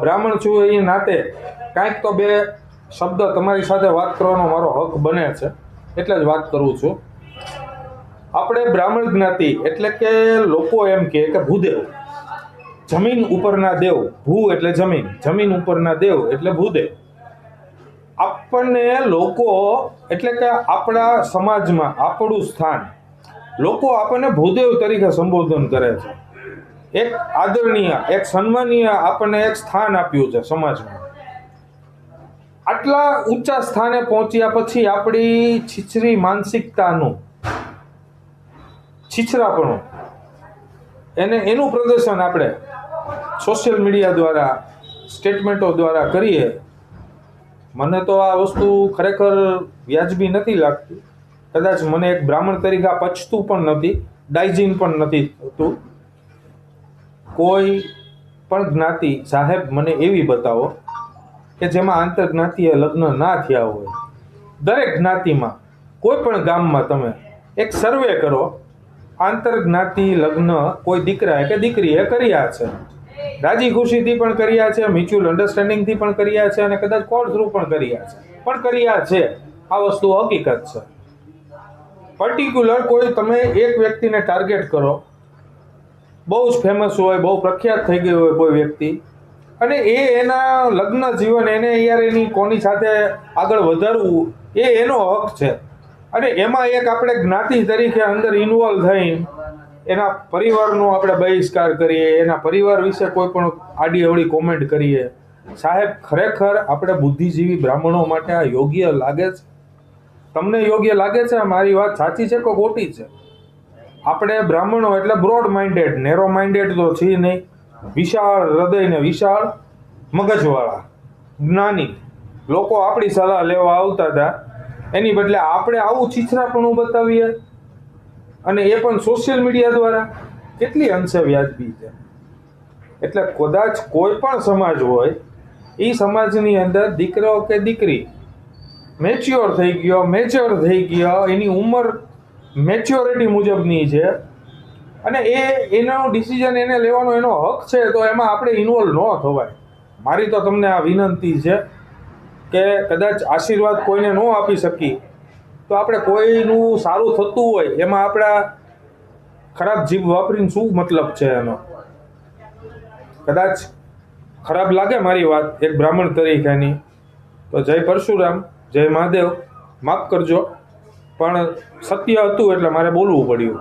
બ્રાહ્મણ છું એ નાતે કાંઈક તો બે શબ્દ તમારી સાથે વાત કરવાનો મારો હક બને છે, એટલે જ વાત કરું છું. આપણે બ્રાહ્મણ જ્ઞાતિ એટલે કે લોકો એમ કે ભૂદેવ, જમીન ઉપરના દેવ. ભૂ એટલે જમીન, જમીન ઉપરના દેવ એટલે ભૂદેવ. આપણને લોકો એટલે કે આપણા સમાજમાં આપણું સ્થાન, લોકો આપણને ભૂદેવ તરીકે સંબોધન કરે છે. એક આદરણીય, એક સન્માનીય આપણને એક સ્થાન આપ્યું છે સમાજમાં. આટલા ઊંચા સ્થાને પહોંચ્યા પછી આપણી છીછરી માનસિકતાનું, છીછરાપણું, એનું પ્રદર્શન આપણે સોશિયલ મીડિયા દ્વારા, સ્ટેટમેન્ટો દ્વારા કરીએ. મને તો આ વસ્તુ ખરેખર વ્યાજબી નથી લાગતી. કદાચ મને એક બ્રાહ્મણ તરીકે પચતું પણ નથી, ડાયજીન પણ નથી થતું. કોઈ પણ જ્ઞાતિ સાહેબ મને એવી બતાવો કે જેમાં આંતરજ્ઞાતિય લગ્ન ના થયા હોય. દરેક જ્ઞાતિમાં, કોઈ પણ ગામમાં તમે એક સર્વે કરો, આંતરજ્ઞાતિ લગ્ન કોઈ દીકરા કે દીકરીએ કર્યા છે, રાજી ખુશીથી પણ કર્યા છે, મ્યુચ્યુઅલ અન્ડરસ્ટેન્ડિંગથી પણ કર્યા છે, અને કદાચ કોર્ટ થ્રુ પણ કર્યા છે. આ વસ્તુ હકીકત છે. પર્ટિક્યુલર કોઈ તમે એક વ્યક્તિને ટાર્ગેટ કરો, બહુ જ ફેમસ હોય, બહુ પ્રખ્યાત થઈ ગઈ હોય કોઈ વ્યક્તિ, અને એના લગ્ન જીવન, એને યાર એની કોની સાથે આગળ વધારવું એ એનો હક છે. અને એમાં એક આપણે જ્ઞાતિ તરીકે અંદર ઇન્વોલ્વ થઈ એના પરિવારનો આપણે બહિષ્કાર કરીએ, એના પરિવાર વિશે કોઈ પણ આડી અવળી કોમેન્ટ કરીએ. સાહેબ, ખરેખર આપણે બુદ્ધિજીવી બ્રાહ્મણો માટે આ યોગ્ય લાગે છે? તમને યોગ્ય લાગે છે? મારી વાત સાચી છે કે ખોટી છે? આપણે બ્રાહ્મણો એટલે બ્રોડ માઇન્ડેડ, નેરો માઇન્ડેડ તો છીએ નહીં. વિશાળ હૃદય ને વિશાળ મગજવાળા જ્ઞાની લોકો આપણી સલાહ લેવા આવતા હતા. એની બદલે આપણે આવું છીછરાપણું બતાવીએ, અને એ પણ સોશિયલ મીડિયા દ્વારા, કેટલી અંશે વ્યાજબી છે? એટલે કદાચ કોઈ પણ સમાજ હોય, એ સમાજની અંદર દીકરો કે દીકરી મેચ્યોર થઈ ગયો, એની ઉંમર મેચ્યોરિટી મુજબની છે, અને એનો ડિસિઝન એને લેવાનો એનો હક છે, તો એમાં આપણે ઇન્વોલ્વ ન થવાય. મારી તો તમને આ વિનંતી છે કે કદાચ આશીર્વાદ કોઈને ન આપી શકી તો આપણે કોઈનું સારું થતું હોય એમાં આપણા ખરાબ જીભ વાપરીને શું મતલબ છે એનો? કદાચ ખરાબ લાગે મારી વાત એક બ્રાહ્મણ તરીકેની, તો જય પરશુરામ, જય મહાદેવ, માફ કરજો, પણ સત્ય હતું એટલે મારે બોલવું પડ્યું.